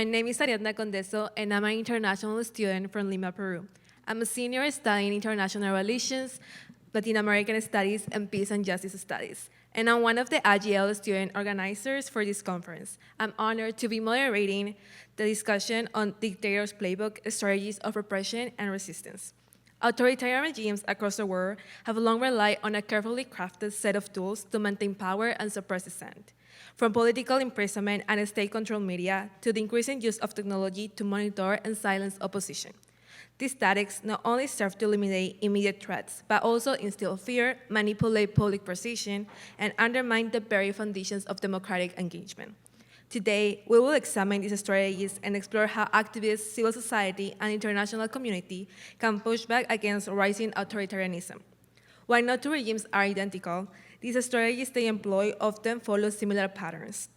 My name is Ariadna Condeso, and I'm an international student from Lima, Peru. I'm a senior studying international relations, Latin American studies, and peace and justice studies. And I'm one of the AGL student organizers for this conference. I'm honored to be moderating the discussion on Dictator's Playbook, Strategies of Repression and Resistance. Authoritarian regimes across the world have long relied on a carefully crafted set of tools to maintain power and suppress dissent. From political imprisonment and state-controlled media to the increasing use of technology to monitor and silence opposition. These tactics not only serve to eliminate immediate threats, but also instill fear, manipulate public perception, and undermine the very foundations of democratic engagement. Today, we will examine these strategies and explore how activists, civil society, and international community can push back against rising authoritarianism. While no two regimes are identical, these strategies they employ often follow similar patterns.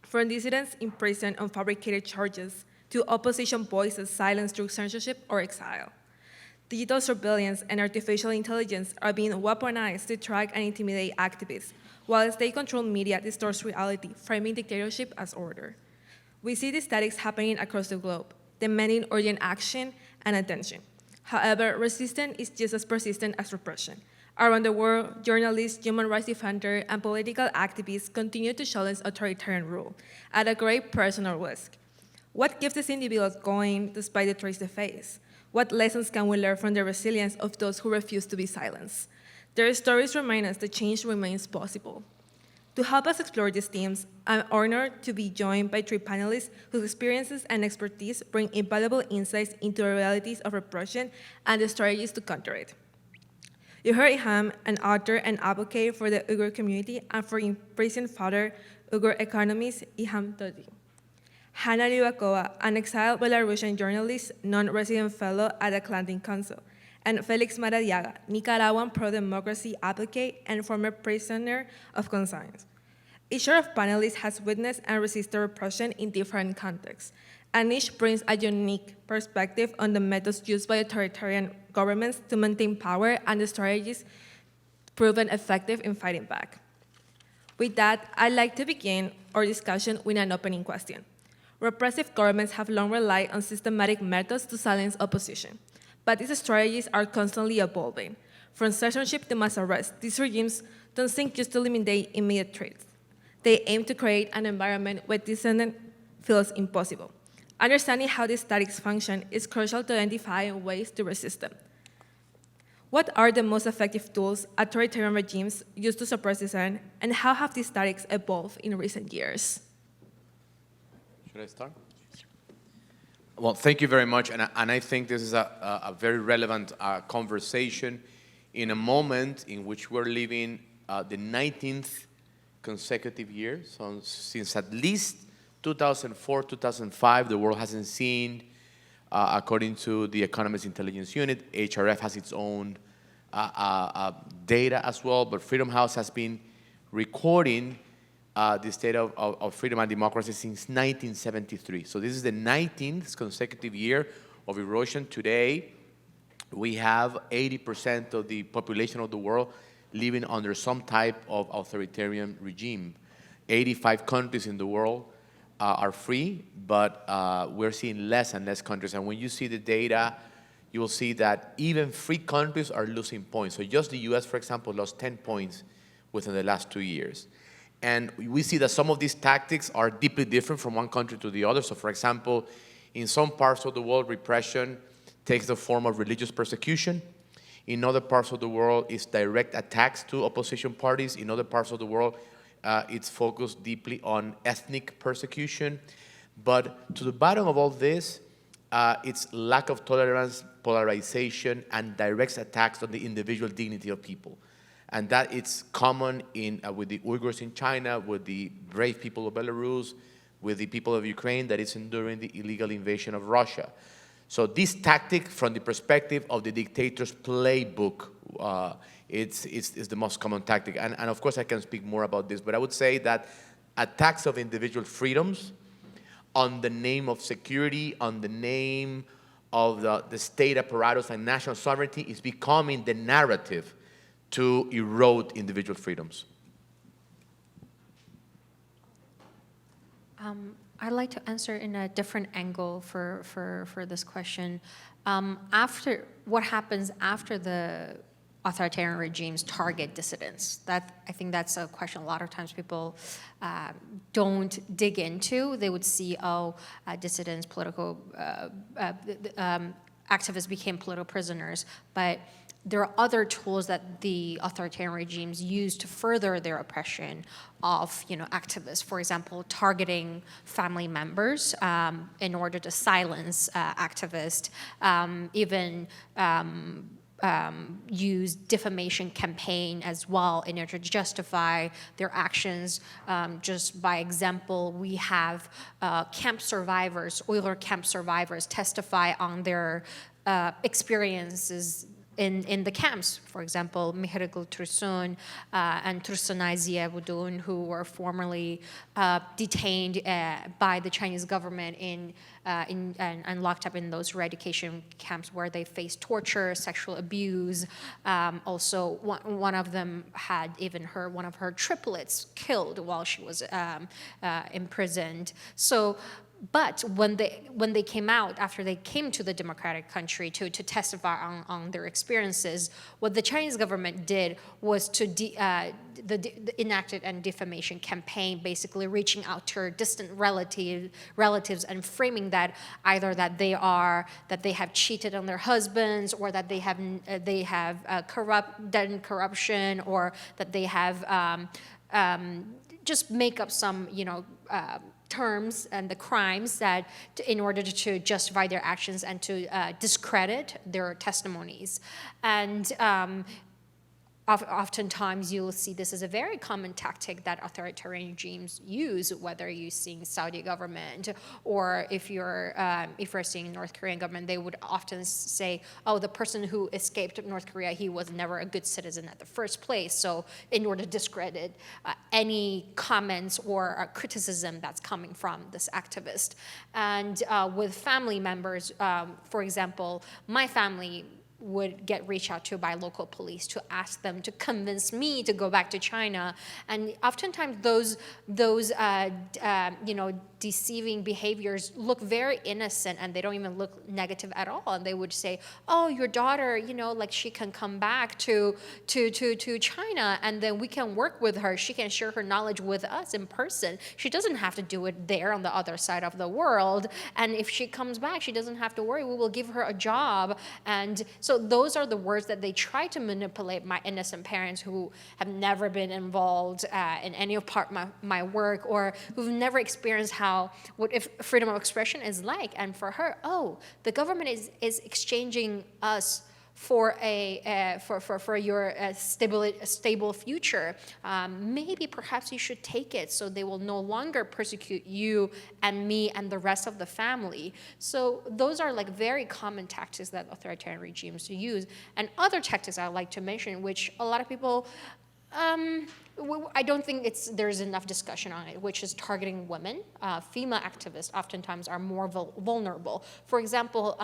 From dissidents imprisoned on fabricated charges to opposition voices silenced through censorship or exile. Digital surveillance and artificial intelligence are being weaponized to track and intimidate activists, while state-controlled media distorts reality, framing dictatorship as order. We see these tactics happening across the globe, demanding urgent action and attention. However, resistance is just as persistent as repression. Around the world, journalists, human rights defenders, and political activists continue to challenge authoritarian rule at a great personal risk. What keeps these individuals going despite the threats they face? What lessons can we learn from the resilience of those who refuse to be silenced? Their stories remind us that change remains possible. To help us explore these themes, I'm honored to be joined by three panelists whose experiences and expertise bring invaluable insights into the realities of repression and the strategies to counter it. You heard Iham, an author and advocate for the Uyghur community, and for imprisoned father, Uyghur economist Iham Todi. Hanna Livakowa, an exiled Belarusian journalist, non-resident fellow at the Atlantic Council, and Felix Maradiaga, Nicaraguan pro-democracy advocate and former prisoner of conscience. Each of panelists has witnessed and resisted repression in different contexts, and each brings a unique perspective on the methods used by authoritarian governments to maintain power and the strategies proven effective in fighting back. With that, I'd like to begin our discussion with an opening question. Repressive governments have long relied on systematic methods to silence opposition, but these strategies are constantly evolving. From censorship to mass arrest, these regimes don't think just to eliminate immediate threats. They aim to create an environment where dissent feels impossible. Understanding how these tactics function is crucial to identify ways to resist them. What are the most effective tools authoritarian regimes use to suppress dissent, and how have these tactics evolved in recent years? Should I start? Well, thank you very much, and I think this is a very relevant conversation in a moment in which we're living the 19th consecutive year. So since at least 2004, 2005, the world hasn't seen, according to the Economist Intelligence Unit, HRF has its own data as well, but Freedom House has been recording the state of freedom and democracy since 1973. So this is the 19th consecutive year of erosion. Today, we have 80% of the population of the world living under some type of authoritarian regime. 85 countries in the world are free, but we're seeing less and less countries. And when you see the data, you will see that even free countries are losing points. So just the US, for example, lost 10 points within the last 2 years. And we see that some of these tactics are deeply different from one country to the other. So for example, in some parts of the world, repression takes the form of religious persecution. In other parts of the world, it's direct attacks to opposition parties. In other parts of the world, it's focused deeply on ethnic persecution. But to the bottom of all this, it's lack of tolerance, polarization, and direct attacks on the individual dignity of people. And that it's common with the Uyghurs in China, with the brave people of Belarus, with the people of Ukraine that is enduring the illegal invasion of Russia. So this tactic, from the perspective of the dictator's playbook, it's the most common tactic. And of course, I can speak more about this, but I would say that attacks of individual freedoms on the name of security, on the name of the state apparatus and national sovereignty is becoming the narrative to erode individual freedoms. I'd like to answer in a different angle for this question. After what happens after the authoritarian regimes target dissidents? That, I think that's a question a lot of times people don't dig into. They would see, dissidents, political activists became political prisoners, but there are other tools that the authoritarian regimes use to further their oppression of, activists. For example, targeting family members in order to silence activists, even use defamation campaign as well in order to justify their actions. Just by example, we have camp survivors, Uyghur camp survivors, testify on their experiences in the camps. For example, Mihrigul Tursun and Tursunay Ziyabudun, who were formerly detained by the Chinese government and locked up in those eradication camps where they faced torture, sexual abuse. Also, one of them had even one of her triplets killed while she was imprisoned. But when they came out, after they came to the democratic country to testify on their experiences, what the Chinese government did was to enacted a defamation campaign, basically reaching out to her distant relatives and framing that either that they have cheated on their husbands, or that they have done corruption, or that they have just make up some terms and the crimes that in order to justify their actions and to discredit their testimonies. And oftentimes you'll see this as a very common tactic that authoritarian regimes use, whether you're seeing Saudi government, or if you're seeing North Korean government, they would often say, the person who escaped North Korea, he was never a good citizen at the first place. So in order to discredit any comments or criticism that's coming from this activist. And with family members, for example, my family would get reached out to by local police to ask them to convince me to go back to China. And oftentimes those deceiving behaviors look very innocent, and they don't even look negative at all. And they would say, your daughter, she can come back to China, and then we can work with her. She can share her knowledge with us in person. She doesn't have to do it there on the other side of the world. And if she comes back, she doesn't have to worry. We will give her a job. And so those are the words that they try to manipulate my innocent parents, who have never been involved in any part of my work, or who've never experienced what if freedom of expression is like. And for her, the government is exchanging us for your stable future. Maybe perhaps you should take it, so they will no longer persecute you and me and the rest of the family. So those are very common tactics that authoritarian regimes use. And other tactics I like to mention, which a lot of people, I don't think there's enough discussion on it, which is targeting women. Female activists oftentimes are more vulnerable. For example,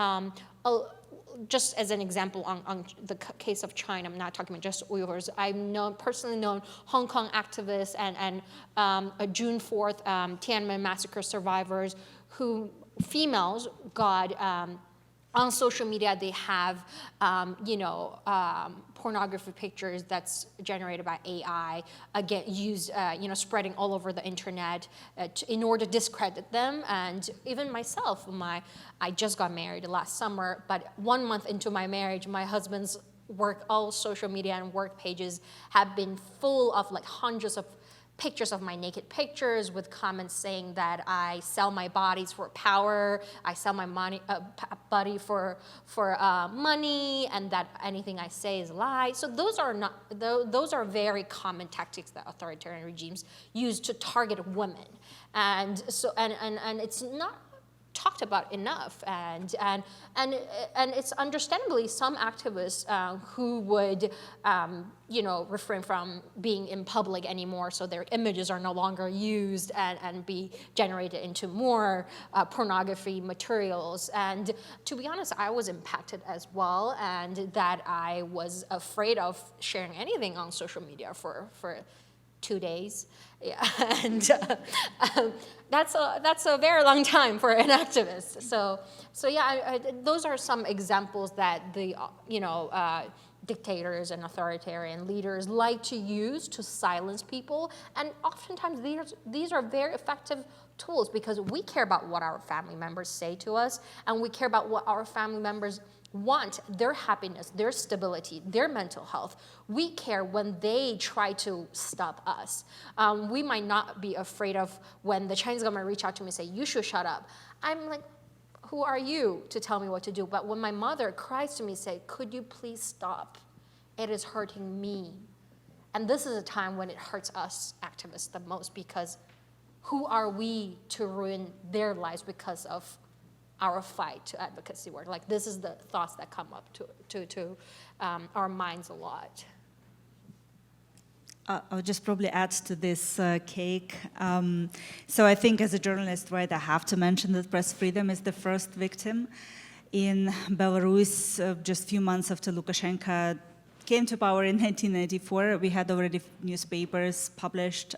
just as an example on the case of China, I'm not talking about just Uyghurs. I've personally known Hong Kong activists and June 4th Tiananmen massacre survivors who females got on social media. They have pornography pictures that's generated by AI, again used spreading all over the internet in order to discredit them. And even myself, I just got married last summer, but 1 month into my marriage, my husband's all social media and work pages have been full of hundreds of pictures of my naked pictures with comments saying that I sell my bodies for power, I sell my body for money, and that anything I say is a lie. So those are very common tactics that authoritarian regimes use to target women, and it's not talked about enough, and it's understandably some activists who would refrain from being in public anymore, so their images are no longer used and be generated into more pornography materials. And to be honest, I was impacted as well, and that I was afraid of sharing anything on social media for 2 days. Yeah, and that's a very long time for an activist. So yeah, those are some examples that the dictators and authoritarian leaders like to use to silence people, and oftentimes these are very effective tools because we care about what our family members say to us, and we care about what our family members want, their happiness, their stability, their mental health. We care when they try to stop us. We might not be afraid of when the Chinese government reach out to me and say, you should shut up. I'm like, who are you to tell me what to do? But when my mother cries to me, say, could you please stop? It is hurting me. And this is a time when it hurts us activists the most, because who are we to ruin their lives because of our fight to advocacy work? Like, this is the thoughts that come up to our minds a lot. I'll just probably add to this cake. So I think as a journalist, right, I have to mention that press freedom is the first victim in Belarus. Just a few months after Lukashenko came to power in 1994, we had already newspapers published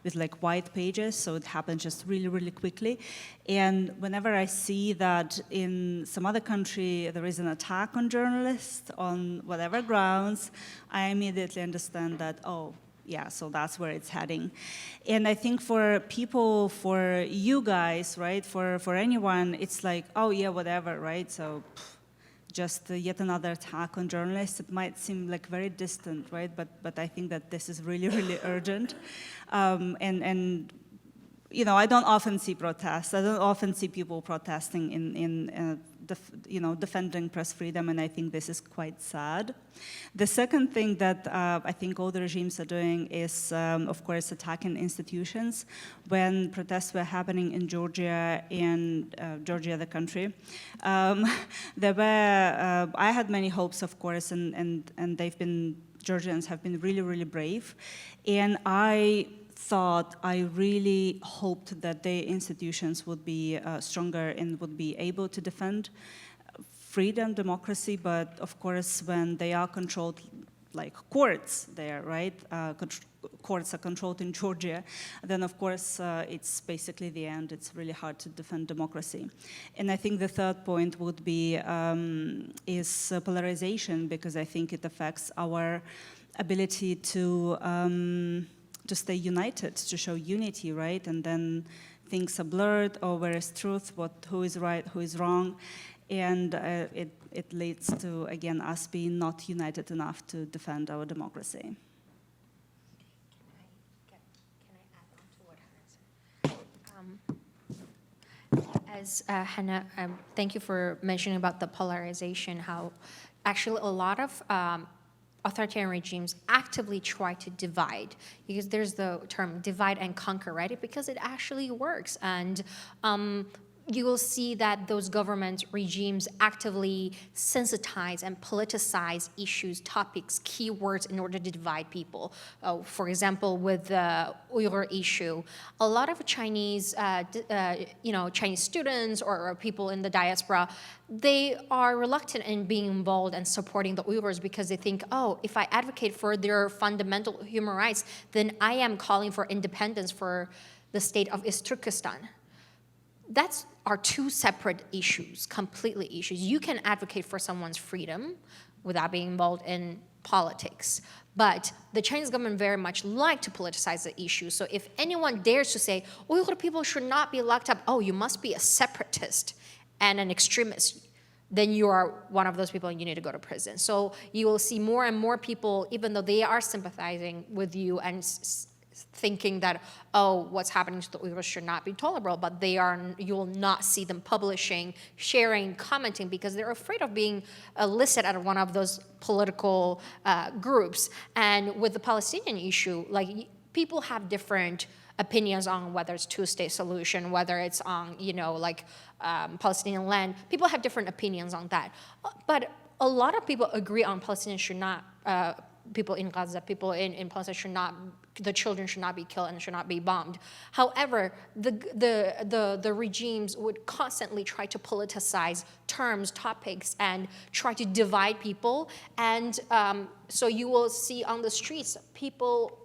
with like white pages, so it happened just really, really quickly. And whenever I see that in some other country there is an attack on journalists on whatever grounds, I immediately understand that, oh, yeah, so that's where it's heading. And I think for people, for you guys, right, for anyone, it's like, oh yeah, whatever, right, so just yet another attack on journalists. It might seem like very distant, right? But I think that this is really, really urgent. And you know, I don't often see protests. I don't often see people protesting in defending press freedom, and I think this is quite sad. The second thing that I think all the regimes are doing is, of course, attacking institutions. When protests were happening in Georgia and Georgia, the country, there were, I had many hopes, of course, and Georgians have been really, really brave, and I really hoped that the institutions would be stronger and would be able to defend freedom, democracy, but of course when they are controlled, like courts there, right? Courts are controlled in Georgia, then of course it's basically the end. It's really hard to defend democracy. And I think the third point would be is polarization, because I think it affects our ability to stay united, to show unity, right? And then things are blurred, or where is truth, who is right, who is wrong, and it leads to, again, us being not united enough to defend our democracy. Can I add on to what Hannah said? As Hannah, thank you for mentioning about the polarization, how actually a lot of authoritarian regimes actively try to divide, because there's the term divide and conquer, right? Because it actually works. And you will see that those government regimes actively sensitize and politicize issues, topics, keywords in order to divide people. For example, with the Uyghur issue, a lot of Chinese, Chinese students or people in the diaspora, they are reluctant in being involved and supporting the Uyghurs because they think, oh, if I advocate for their fundamental human rights, then I am calling for independence for the state of East Turkestan. That's are two separate issues, completely issues. You can advocate for someone's freedom without being involved in politics. But the Chinese government very much like to politicize the issue. So if anyone dares to say, Uyghur people should not be locked up, oh, you must be a separatist and an extremist, then you are one of those people and you need to go to prison. So you will see more and more people, even though they are sympathizing with you and thinking that, oh, what's happening to the Uyghurs should not be tolerable, but you will not see them publishing, sharing, commenting, because they're afraid of being listed as one of those political groups. And with the Palestinian issue, like, people have different opinions on whether it's two-state solution, whether it's on, Palestinian land. People have different opinions on that. But a lot of people agree on Palestinians should not, people in Gaza, people in Palestine should not, the children should not be killed and should not be bombed. However, the regimes would constantly try to politicize terms, topics, and try to divide people. And so you will see on the streets people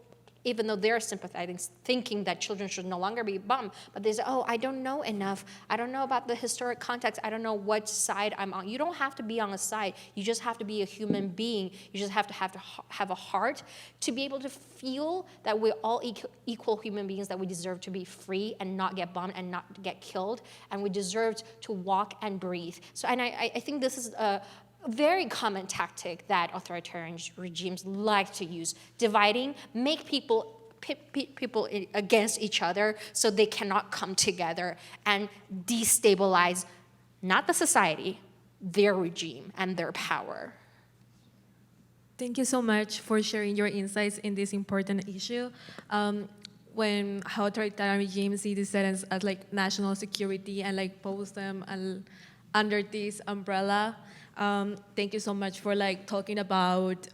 even though they're sympathizing, thinking that children should no longer be bombed. But they say, oh, I don't know enough. I don't know about the historic context. I don't know what side I'm on. You don't have to be on a side. You just have to be a human being. You just have to have a heart to be able to feel that we're all equal human beings, that we deserve to be free and not get bombed and not get killed, and we deserve to walk and breathe. So, and I think this is a very common tactic that authoritarian regimes like to use, dividing, make people pit people against each other so they cannot come together and destabilize not the society, their regime and their power. Thank you so much for sharing your insights in this important issue. When authoritarian regimes see dissidents as like national security and like post them under this umbrella. Thank you so much for like talking about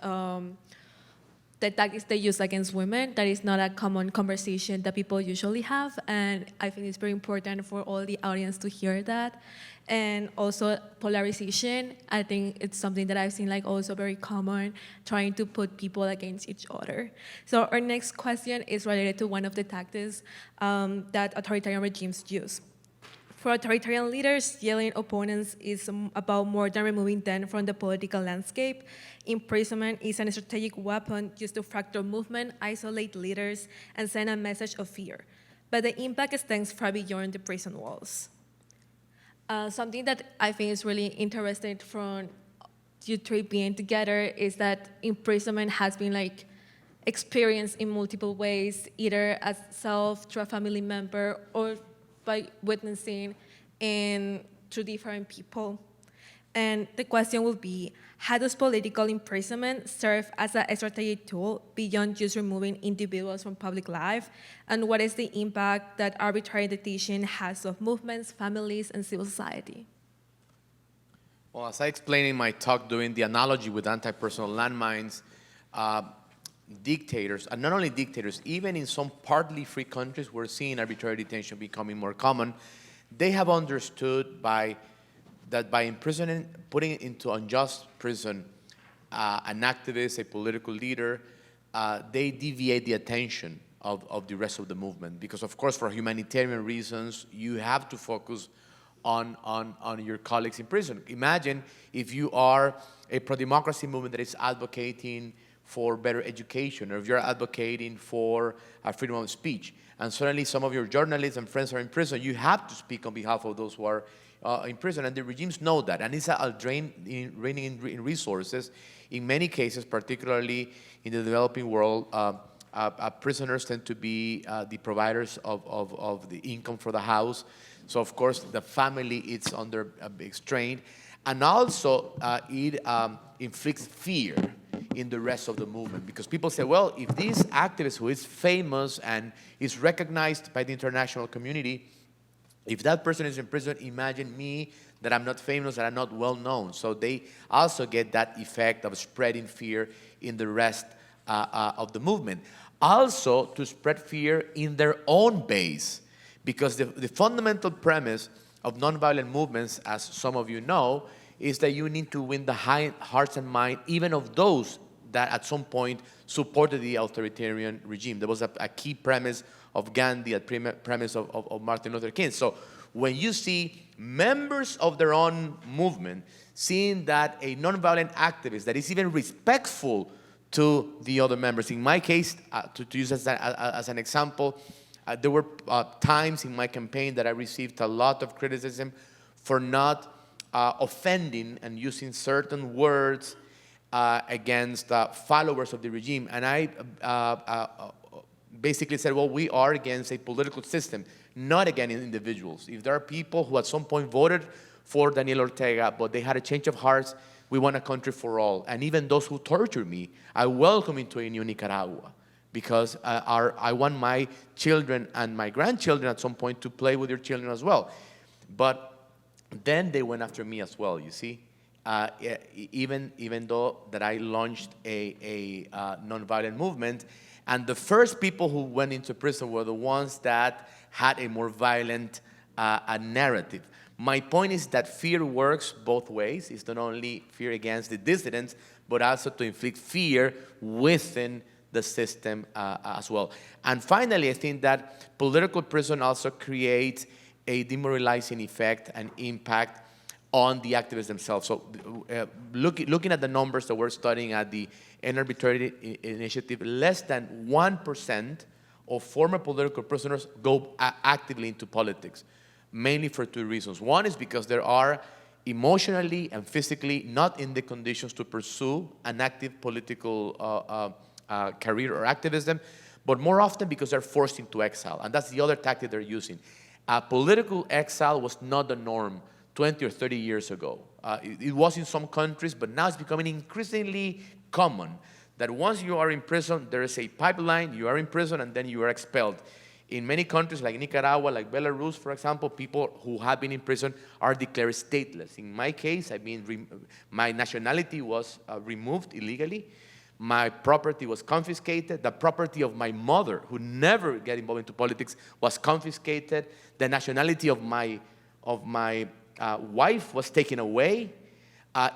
the tactics they use against women. That is not a common conversation that people usually have, and I think it's very important for all the audience to hear that. And also polarization, I think it's something that I've seen like also very common, trying to put people against each other. So our next question is related to one of the tactics that authoritarian regimes use. For authoritarian leaders, yelling opponents is about more than removing them from the political landscape. Imprisonment is a strategic weapon used to fracture movement, isolate leaders, and send a message of fear. But the impact extends far beyond the prison walls. Something that I think is really interesting from you three being together is that imprisonment has been like experienced in multiple ways, either as self, through a family member, or by witnessing and through different people. And the question will be, how does political imprisonment serve as a strategic tool beyond just removing individuals from public life? And what is the impact that arbitrary detention has of movements, families, and civil society? Well, as I explained in my talk doing the analogy with anti-personnel landmines, dictators, and not only dictators, even in some partly free countries, we're seeing arbitrary detention becoming more common. They have understood that by imprisoning, putting into unjust prison an activist, a political leader, they deviate the attention of the rest of the movement. Because of course, for humanitarian reasons, you have to focus on your colleagues in prison. Imagine if you are a pro-democracy movement that is advocating for better education, or if you're advocating for freedom of speech, and suddenly some of your journalists and friends are in prison, you have to speak on behalf of those who are in prison, and the regimes know that, and it's a drain in resources. In many cases, particularly in the developing world, prisoners tend to be the providers of the income for the house. So of course, the family is under a big strain, and also it inflicts fear in the rest of the movement, because people say, well, if this activist who is famous and is recognized by the international community, if that person is in prison, imagine me, that I'm not famous, that I'm not well known. So they also get that effect of spreading fear in the rest of the movement. Also, to spread fear in their own base, because the fundamental premise of nonviolent movements, as some of you know, is that you need to win the hearts and minds even of those that at some point supported the authoritarian regime. There was a key premise of Gandhi, a premise of Martin Luther King. So when you see members of their own movement seeing that a nonviolent activist that is even respectful to the other members, in my case, to use as an example, there were times in my campaign that I received a lot of criticism for not offending and using certain words against followers of the regime. And I basically said, well, we are against a political system, not against individuals. If there are people who at some point voted for Daniel Ortega, but they had a change of hearts, we want a country for all. And even those who torture me, I welcome into a new Nicaragua, because I want my children and my grandchildren at some point to play with your children as well. But then they went after me as well, you see. Even though that I launched a nonviolent movement, and the first people who went into prison were the ones that had a more violent narrative. My point is that fear works both ways. It's not only fear against the dissidents, but also to inflict fear within the system as well. And finally, I think that political prison also creates a demoralizing effect and impact on the activists themselves. So looking at the numbers that we're studying at the End Arbitrary Initiative, less than 1% of former political prisoners go actively into politics, mainly for two reasons. One is because there are emotionally and physically not in the conditions to pursue an active political career or activism, but more often because they're forced into exile. And that's the other tactic they're using. Political exile was not the norm 20 or 30 years ago. It was in some countries, but now it's becoming increasingly common that once you are in prison, there is a pipeline, you are in prison, and then you are expelled. In many countries like Nicaragua, like Belarus, for example, people who have been in prison are declared stateless. In my case, my nationality was removed illegally. My property was confiscated. The property of my mother, who never got involved into politics, was confiscated. The nationality of my wife was taken away.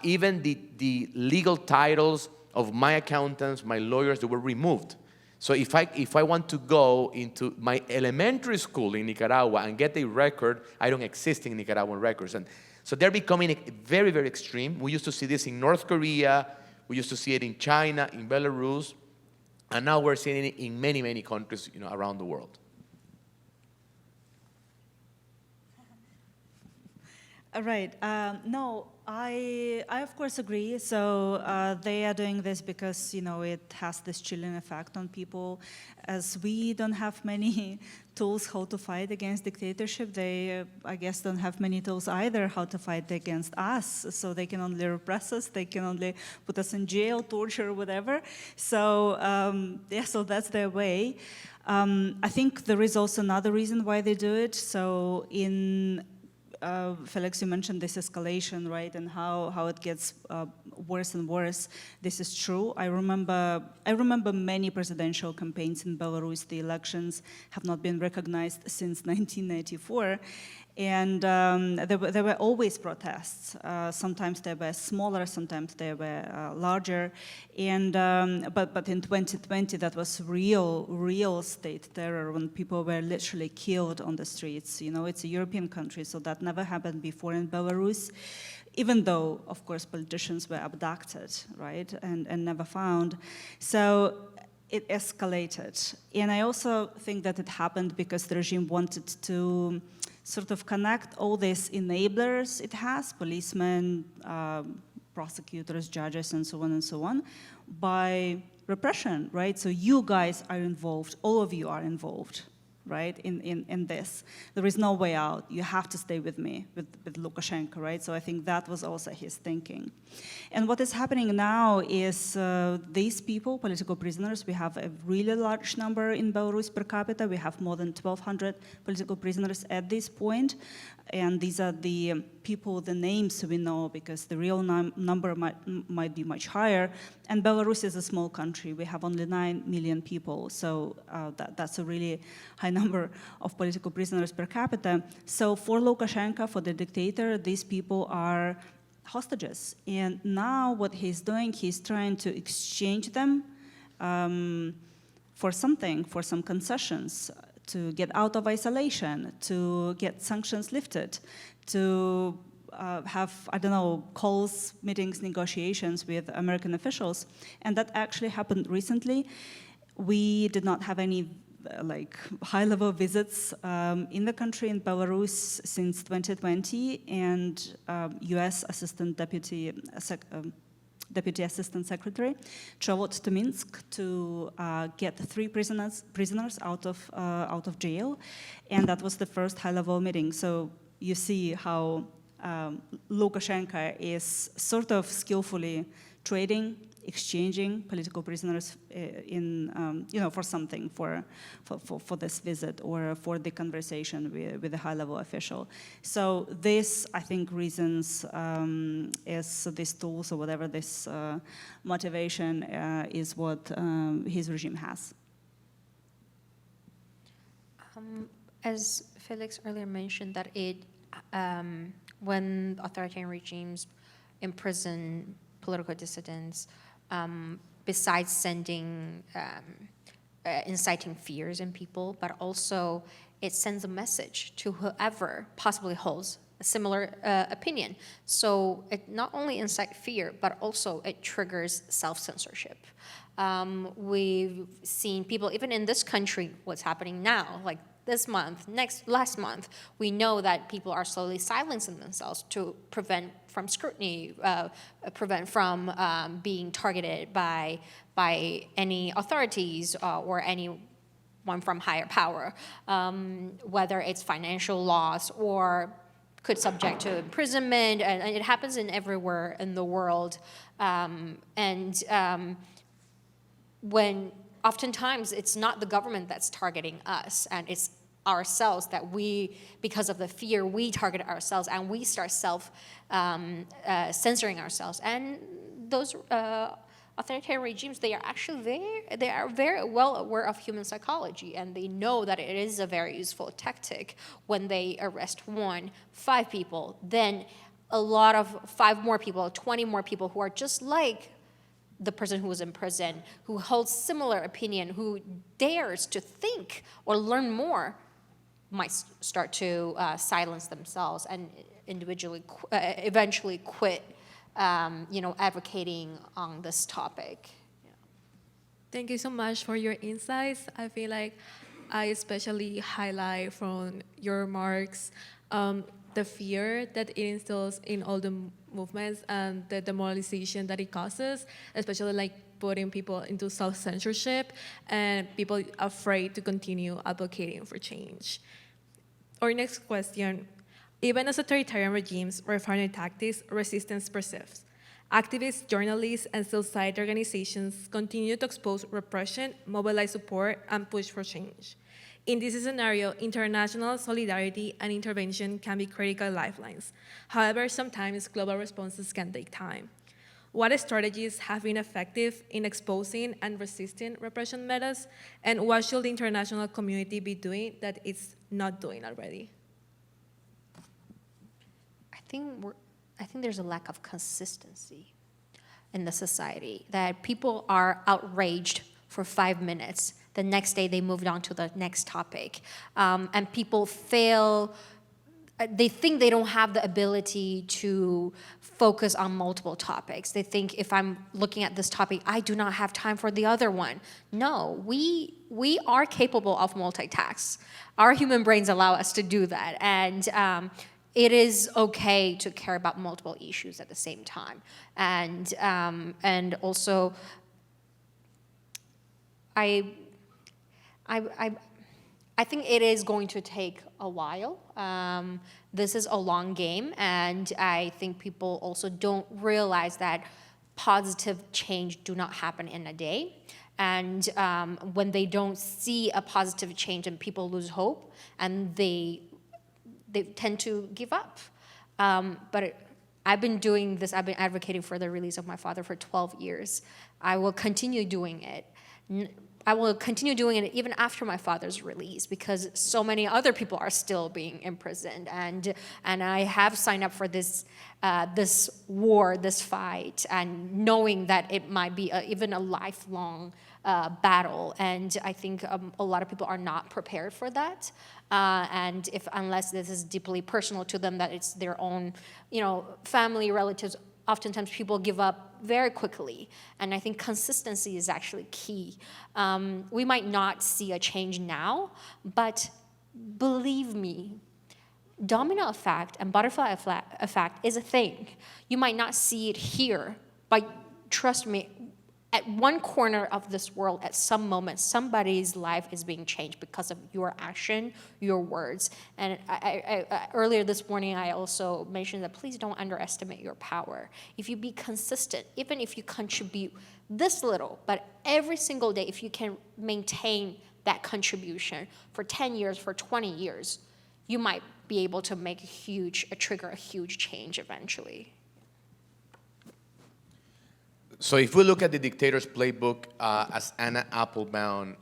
Even the legal titles of my accountants, my lawyers, they were removed. So if I want to go into my elementary school in Nicaragua and get a record, I don't exist in Nicaraguan records. And so they're becoming very, very extreme. We used to see this in North Korea. We used to see it in China, in Belarus. And now we're seeing it in many, many countries around the world. Right. No, I of course agree. So they are doing this because it has this chilling effect on people. As we don't have many tools how to fight against dictatorship, they I guess don't have many tools either how to fight against us. So they can only repress us. They can only put us in jail, torture, whatever. So yeah, so that's their way. I think there is also another reason why they do it. So Felix, you mentioned this escalation, right, and how it gets worse and worse. This is true. I remember many presidential campaigns in Belarus. The elections have not been recognized since 1994. And there were always protests. Sometimes they were smaller, sometimes they were larger. And but in 2020, that was real state terror when people were literally killed on the streets. It's a European country, so that never happened before in Belarus. Even though, of course, politicians were abducted, right, and never found. So it escalated. And I also think that it happened because the regime wanted to sort of connect all these enablers it has, policemen, prosecutors, judges, and so on, by repression, right? So you guys are involved, all of you are involved, right, in this. There is no way out. You have to stay with me, with Lukashenko, right? So I think that was also his thinking. And what is happening now is these people, political prisoners, we have a really large number in Belarus per capita. We have more than 1,200 political prisoners at this point. And these are the people, the names we know, because the real number might be much higher. And Belarus is a small country. We have only 9 million people. So that's a really high number of political prisoners per capita. So for Lukashenko, for the dictator, these people are hostages. And now what he's doing, he's trying to exchange them for something, for some concessions, to get out of isolation, to get sanctions lifted, to have, I don't know, calls, meetings, negotiations with American officials. And that actually happened recently. We did not have any high-level visits in the country, in Belarus, since 2020, and U.S. Deputy Assistant Secretary traveled to Minsk to get 3 prisoners out of jail, and that was the first high-level meeting. So you see how Lukashenko is sort of skillfully trading, exchanging political prisoners for something, for this visit or for the conversation with a high-level official. So this, I think, reasons is these tools or whatever this motivation is what his regime has. As Felix earlier mentioned, that when authoritarian regimes imprison political dissidents, besides sending, inciting fears in people, but also it sends a message to whoever possibly holds a similar opinion. So it not only incites fear, but also it triggers self-censorship. We've seen people, even in this country, what's happening now, like this month, last month, we know that people are slowly silencing themselves to prevent from scrutiny, prevent from being targeted by any authorities or anyone from higher power, whether it's financial loss or could subject to imprisonment, and it happens in everywhere in the world. When oftentimes it's not the government that's targeting us, and it's ourselves that we, because of the fear, we target ourselves and we start censoring ourselves. And those authoritarian regimes, they are very well aware of human psychology, and they know that it is a very useful tactic when they arrest 5 people, then a lot of 5 more people, 20 more people who are just like the person who was in prison, who holds similar opinion, who dares to think or learn more, might start to silence themselves and eventually quit, advocating on this topic. Thank you so much for your insights. I feel like I especially highlight from your remarks the fear that it instills in all the movements and the demoralization that it causes, especially like putting people into self-censorship and people afraid to continue advocating for change. Our next question: even as authoritarian regimes refine their tactics, resistance persists. Activists, journalists, and civil society organizations continue to expose repression, mobilize support, and push for change. In this scenario, international solidarity and intervention can be critical lifelines. However, sometimes global responses can take time. What strategies have been effective in exposing and resisting repression methods, and what should the international community be doing that it's not doing already? I think there's a lack of consistency in the society, that people are outraged for 5 minutes. The next day they moved on to the next topic. And people they think they don't have the ability to focus on multiple topics. They think, if I'm looking at this topic, I do not have time for the other one. No, we are capable of multitask. Our human brains allow us to do that. And it is okay to care about multiple issues at the same time. And also, I think it is going to take a while. This is a long game, and I think people also don't realize that positive change do not happen in a day. And when they don't see a positive change, and people lose hope, and they tend to give up. But I've been doing this, I've been advocating for the release of my father for 12 years. I will continue doing it. I will continue doing it even after my father's release, because so many other people are still being imprisoned. And I have signed up for this war, this fight, and knowing that it might be even a lifelong battle. And I think a lot of people are not prepared for that. And unless this is deeply personal to them, that it's their own, family, relatives, oftentimes people give up very quickly. And I think consistency is actually key. We might not see a change now, but believe me, domino effect and butterfly effect is a thing. You might not see it here, but trust me, at one corner of this world, at some moment, somebody's life is being changed because of your action, your words. And I earlier this morning, I also mentioned that please don't underestimate your power. If you be consistent, even if you contribute this little, but every single day, if you can maintain that contribution for 10 years, for 20 years, you might be able to make trigger a huge change eventually. So if we look at the Dictator's Playbook, as Anna Applebaum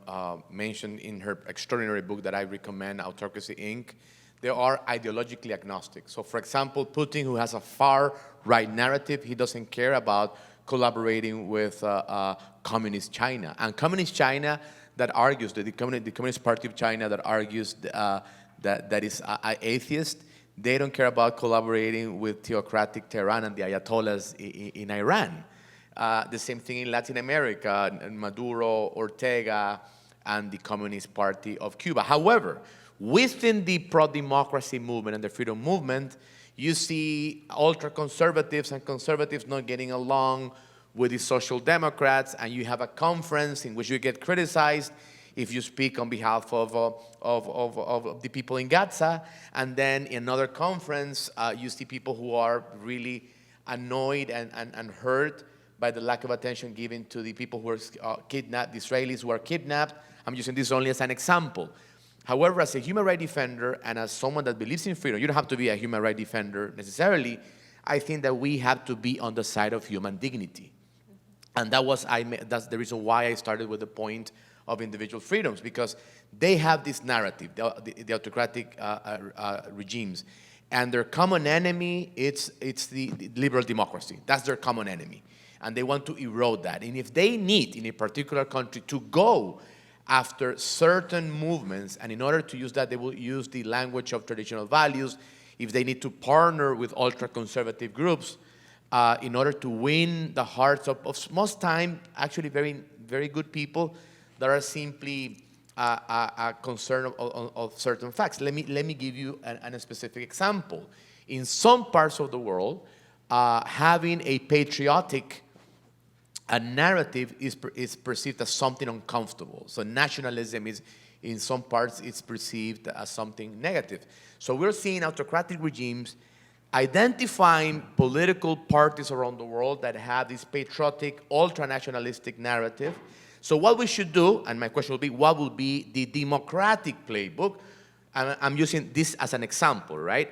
mentioned in her extraordinary book that I recommend, Autocracy, Inc., they are ideologically agnostic. So for example, Putin, who has a far-right narrative, he doesn't care about collaborating with Communist China. And Communist China that argues, the Communist Party of China that argues that is atheist, they don't care about collaborating with theocratic Tehran and the Ayatollahs in Iran. The same thing in Latin America, Maduro, Ortega, and the Communist Party of Cuba. However, within the pro-democracy movement and the freedom movement, you see ultra-conservatives and conservatives not getting along with the social democrats, and you have a conference in which you get criticized if you speak on behalf of the people in Gaza, and then in another conference, you see people who are really annoyed and hurt by the lack of attention given to the people who are kidnapped, the Israelis who are kidnapped. I'm using this only as an example. However, as a human rights defender and as someone that believes in freedom, you don't have to be a human rights defender necessarily. I think that we have to be on the side of human dignity. And that's the reason why I started with the point of individual freedoms, because they have this narrative, the autocratic regimes. And their common enemy, it's the liberal democracy. That's their common enemy. And they want to erode that. And if they need, in a particular country, to go after certain movements, and in order to use that, they will use the language of traditional values. If they need to partner with ultra-conservative groups in order to win the hearts of most time, actually very, very good people that are simply concerned of certain facts. Let me give you a specific example. In some parts of the world, having a patriotic narrative is perceived as something uncomfortable. So nationalism is, in some parts, it's perceived as something negative. So we're seeing autocratic regimes identifying political parties around the world that have this patriotic, ultra-nationalistic narrative. So what we should do, and my question will be, what will be the democratic playbook? And I'm using this as an example, right?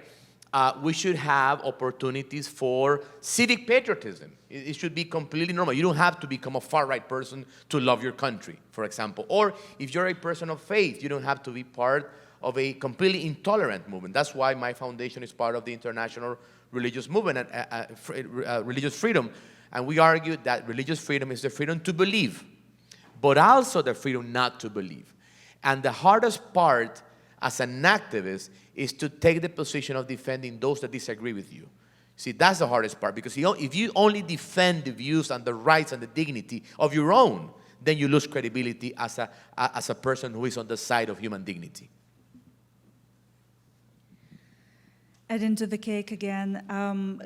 We should have opportunities for civic patriotism. It should be completely normal. You don't have to become a far-right person to love your country, for example. Or if you're a person of faith, you don't have to be part of a completely intolerant movement. That's why my foundation is part of the international religious movement, religious freedom. And we argue that religious freedom is the freedom to believe, but also the freedom not to believe. And the hardest part as an activist is to take the position of defending those that disagree with you. See, that's the hardest part, because if you only defend the views and the rights and the dignity of your own, then you lose credibility as a person who is on the side of human dignity. Adding to the cake again.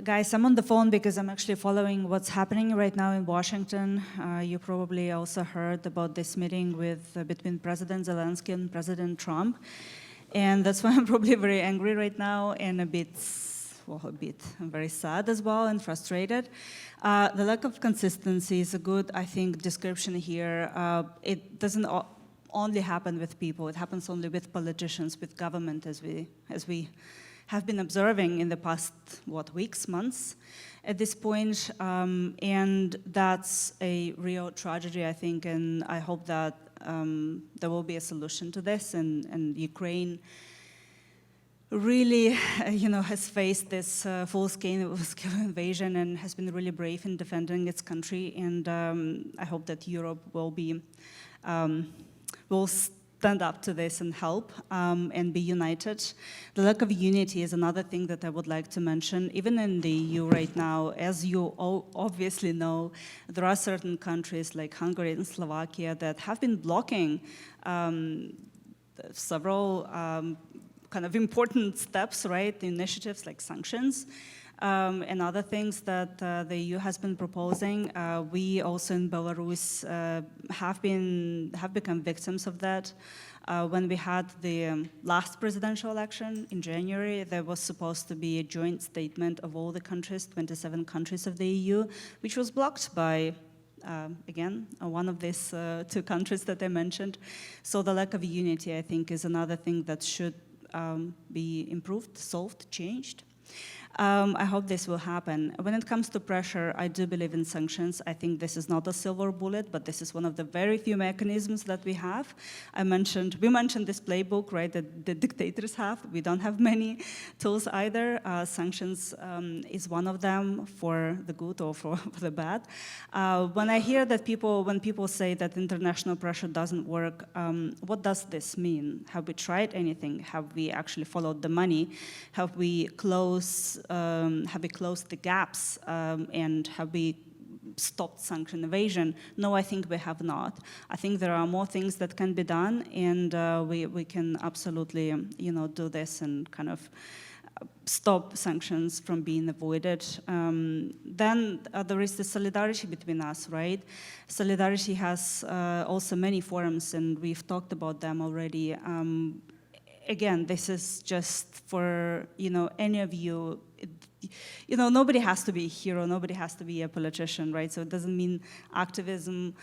Guys, I'm on the phone because I'm actually following what's happening right now in Washington. You probably also heard about this meeting between President Zelensky and President Trump. And that's why I'm probably very angry right now and I'm very sad as well and frustrated. The lack of consistency is a good, I think, description here. It doesn't only happen with people. It happens only with politicians, with government, as we have been observing in the past, weeks, months at this point. And that's a real tragedy, I think, and I hope that there will be a solution to this, and Ukraine really, has faced this full-scale invasion and has been really brave in defending its country, and I hope that Europe will stand up to this and help and be united. The lack of unity is another thing that I would like to mention. Even in the EU right now, as you obviously know, there are certain countries like Hungary and Slovakia that have been blocking several kind of important steps, right? Initiatives like sanctions. And other things that the EU has been proposing. We also in Belarus have become victims of that. When we had the last presidential election in January, there was supposed to be a joint statement of all the countries, 27 countries of the EU, which was blocked by, again, one of these two countries that I mentioned. So the lack of unity, I think, is another thing that should be improved, solved, changed. I hope this will happen. When it comes to pressure, I do believe in sanctions. I think this is not a silver bullet, but this is one of the very few mechanisms that we have. We mentioned this playbook, right, that the dictators have. We don't have many tools either. Sanctions is one of them for the good or for the bad. When I hear that when people say that international pressure doesn't work, what does this mean? Have we tried anything? Have we actually followed the money? Have we closed the gaps? And have we stopped sanction evasion? No, I think we have not. I think there are more things that can be done, and we can absolutely, do this and kind of stop sanctions from being avoided. Then there is the solidarity between us, right? Solidarity has also many forms, and we've talked about them already. Again, this is just for any of you. Nobody has to be a hero. Nobody has to be a politician, right? So it doesn't mean activism,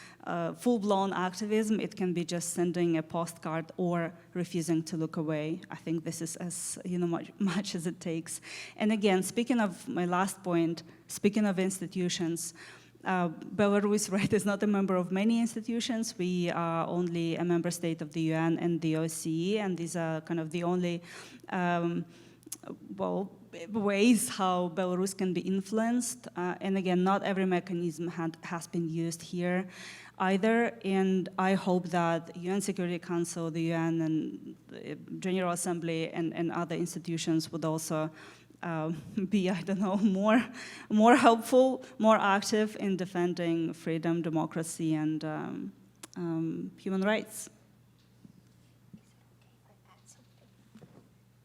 full-blown activism. It can be just sending a postcard or refusing to look away. I think this is as much as it takes. And again, speaking of my last point, speaking of institutions, Belarus, right, is not a member of many institutions. We are only a member state of the UN and the OSCE, and these are kind of the only, ways how Belarus can be influenced. And again, not every mechanism has been used here either. And I hope that UN Security Council, the UN and the General Assembly and other institutions would also be, more helpful, more active in defending freedom, democracy, and human rights.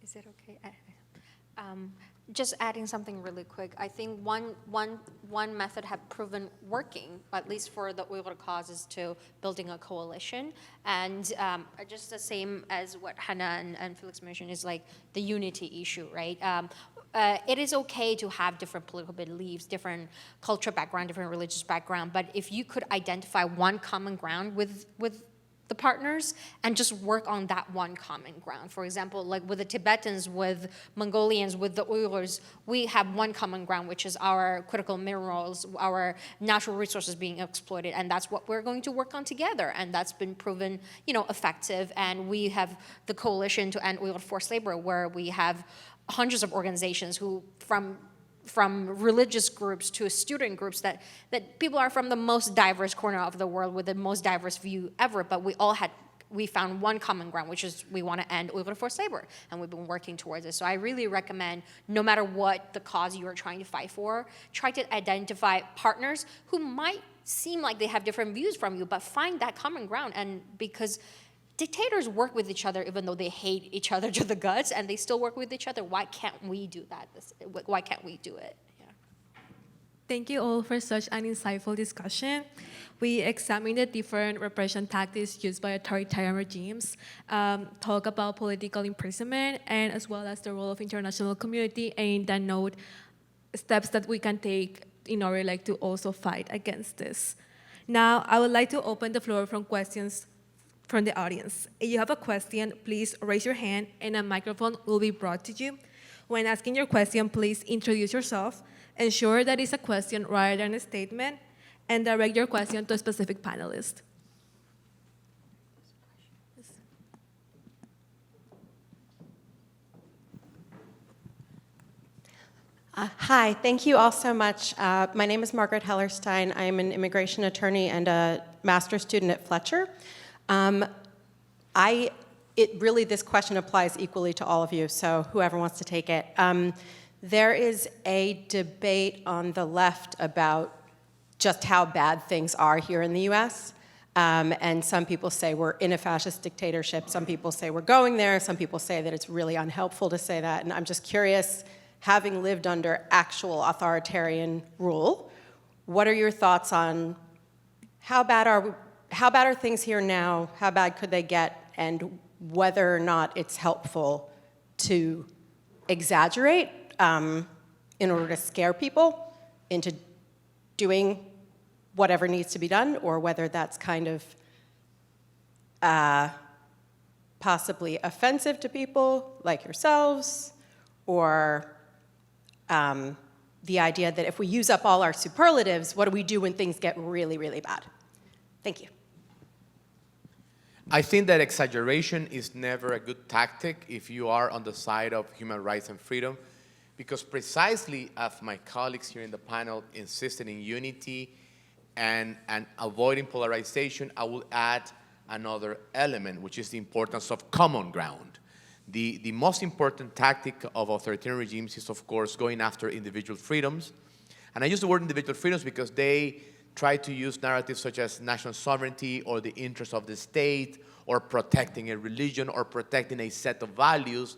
Is it okay? Just adding something really quick. I think one method have proven working, at least for the Uyghur cause, is to building a coalition. And just the same as what Hannah and Felix mentioned is like the unity issue, right? It is okay to have different political beliefs, different cultural background, different religious background, but if you could identify one common ground with the partners and just work on that one common ground. For example, like with the Tibetans, with Mongolians, with the Uyghurs, we have one common ground, which is our critical minerals, our natural resources being exploited, and that's what we're going to work on together, and that's been proven, effective. And we have the Coalition to End Uyghur Forced Labor, where we have hundreds of organizations who, from religious groups to student groups, that people are from the most diverse corner of the world with the most diverse view ever, but we found one common ground, which is we want to end Uyghur forced labor, and we've been working towards it. So I really recommend, no matter what the cause you are trying to fight for, try to identify partners who might seem like they have different views from you, but find that common ground. And because dictators work with each other even though they hate each other to the guts, and they still work with each other. Why can't we do that? Why can't we do it? Yeah. Thank you all for such an insightful discussion. We examined the different repression tactics used by authoritarian regimes, talk about political imprisonment, and as well as the role of international community, and in that note, steps that we can take in order to also fight against this. Now, I would like to open the floor from questions from the audience. If you have a question, please raise your hand and a microphone will be brought to you. When asking your question, please introduce yourself, ensure that it's a question rather than a statement, and direct your question to a specific panelist. Hi, thank you all so much. My name is Margaret Hellerstein. I am an immigration attorney and a master's student at Fletcher. This question applies equally to all of you, so whoever wants to take it. There is a debate on the left about just how bad things are here in the US. And some people say we're in a fascist dictatorship. Some people say we're going there. Some people say that it's really unhelpful to say that. And I'm just curious, having lived under actual authoritarian rule, what are your thoughts on how bad are things here now? How bad could they get? And whether or not it's helpful to exaggerate in order to scare people into doing whatever needs to be done, or whether that's kind of possibly offensive to people like yourselves, or the idea that if we use up all our superlatives, what do we do when things get really, really bad? Thank you. I think that exaggeration is never a good tactic if you are on the side of human rights and freedom, because precisely as my colleagues here in the panel insisted in unity and avoiding polarization, I will add another element, which is the importance of common ground. The most important tactic of authoritarian regimes is, of course, going after individual freedoms. And I use the word individual freedoms because they try to use narratives such as national sovereignty or the interests of the state or protecting a religion or protecting a set of values.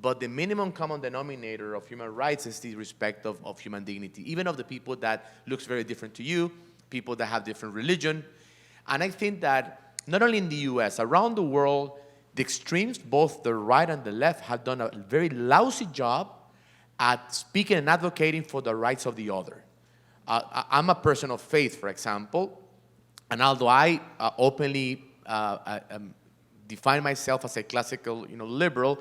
But the minimum common denominator of human rights is the respect of human dignity, even of the people that looks very different to you, people that have different religion. And I think that not only in the US, around the world, the extremes, both the right and the left, have done a very lousy job at speaking and advocating for the rights of the other. I'm a person of faith, for example, and although I openly define myself as a classical, liberal,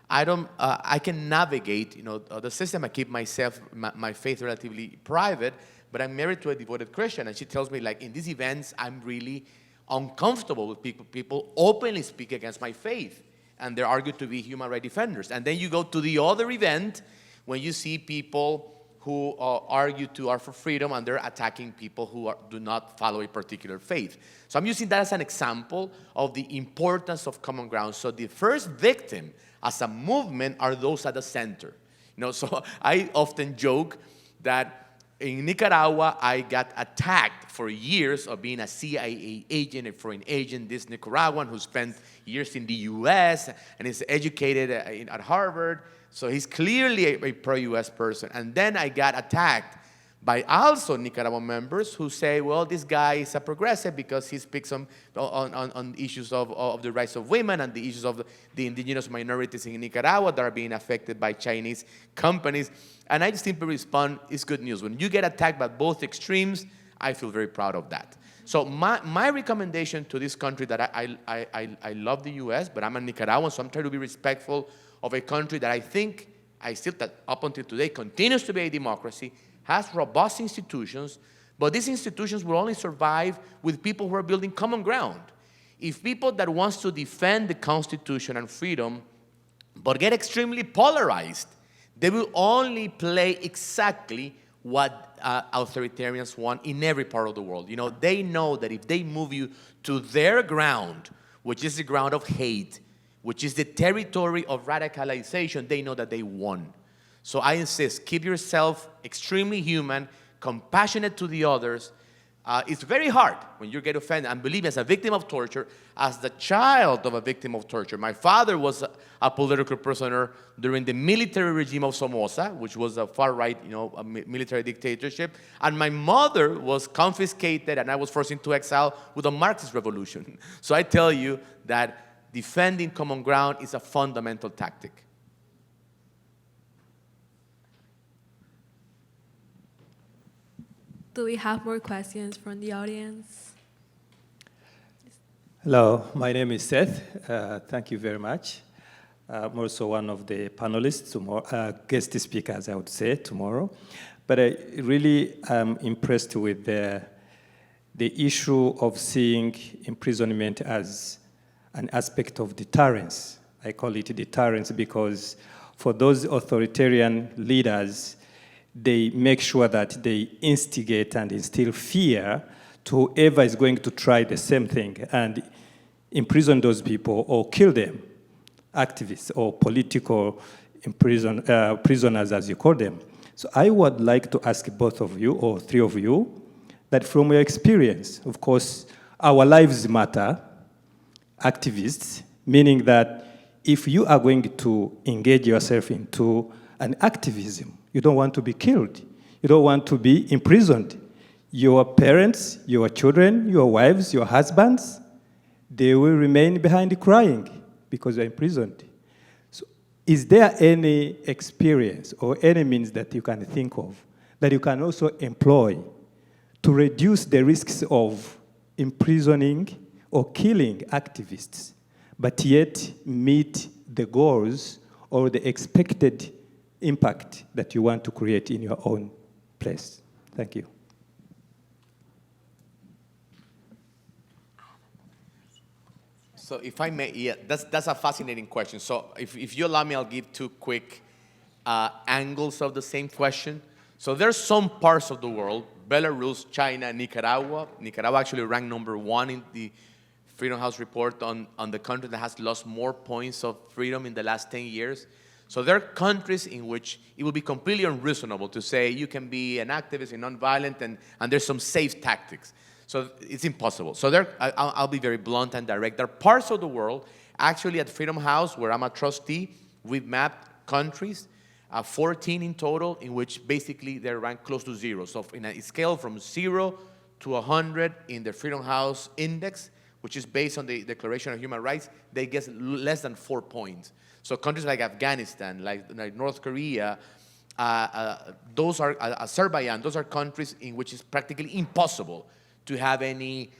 I can navigate, the system. I keep my faith relatively private, but I'm married to a devoted Christian, and she tells me, like, in these events, I'm really uncomfortable with people openly speak against my faith, and they're argued to be human rights defenders. And then you go to the other event when you see people who are for freedom, and they're attacking people who do not follow a particular faith. So I'm using that as an example of the importance of common ground. So the first victim as a movement are those at the center. So I often joke that in Nicaragua, I got attacked for years of being a CIA agent, a foreign agent, this Nicaraguan who spent years in the US and is educated at Harvard. So he's clearly a pro-US person. And then I got attacked by also Nicaraguan members who say, well, this guy is a progressive because he speaks on issues of the rights of women and the issues of the indigenous minorities in Nicaragua that are being affected by Chinese companies. And I just simply respond, it's good news. When you get attacked by both extremes, I feel very proud of that. So my recommendation to this country, that I love the US, but I'm a Nicaraguan, so I'm trying to be respectful of a country that I think, that up until today continues to be a democracy, has robust institutions, but these institutions will only survive with people who are building common ground. If people that wants to defend the Constitution and freedom, but get extremely polarized, they will only play exactly what authoritarians want in every part of the world. They know that if they move you to their ground, which is the ground of hate, which is the territory of radicalization, they know that they won. So I insist, keep yourself extremely human, compassionate to the others. It's very hard when you get offended. And believe me, as a victim of torture, as the child of a victim of torture, my father was a political prisoner during the military regime of Somoza, which was a far-right, a military dictatorship. And my mother was confiscated, and I was forced into exile with the Marxist revolution. So I tell you that defending common ground is a fundamental tactic. Do we have more questions from the audience? Hello, my name is Seth. Thank you very much. I'm also one of the panelists, guest speakers, I would say, tomorrow. But I really am impressed with the issue of seeing imprisonment as an aspect of deterrence. I call it deterrence because for those authoritarian leaders, they make sure that they instigate and instill fear to whoever is going to try the same thing and imprison those people or kill them, activists or political prisoners, as you call them. So I would like to ask both of you, or three of you, that from your experience, of course, our lives matter, activists, meaning that if you are going to engage yourself into an activism, you don't want to be killed. You don't want to be imprisoned. Your parents, your children, your wives, your husbands, they will remain behind crying because you're imprisoned. So is there any experience or any means that you can think of that you can also employ to reduce the risks of imprisoning or killing activists, but yet meet the goals or the expected impact that you want to create in your own place. Thank you. So if I may, yeah, that's a fascinating question. So if you allow me, I'll give two quick angles of the same question. So there's some parts of the world, Belarus, China, Nicaragua. Nicaragua actually ranked #1 in the Freedom House report on the country that has lost more points of freedom in the last 10 years. So there are countries in which it would be completely unreasonable to say you can be an activist and nonviolent and there's some safe tactics. So it's impossible. So I'll be very blunt and direct. There are parts of the world, actually at Freedom House, where I'm a trustee, we've mapped countries, 14 in total, in which basically they're ranked close to 0. So in a scale from 0 to 100 in the Freedom House index, which is based on the Declaration of Human Rights, they get less than 4 points. So countries like Afghanistan, like North Korea, those are Azerbaijan, those are countries in which it's practically impossible to have any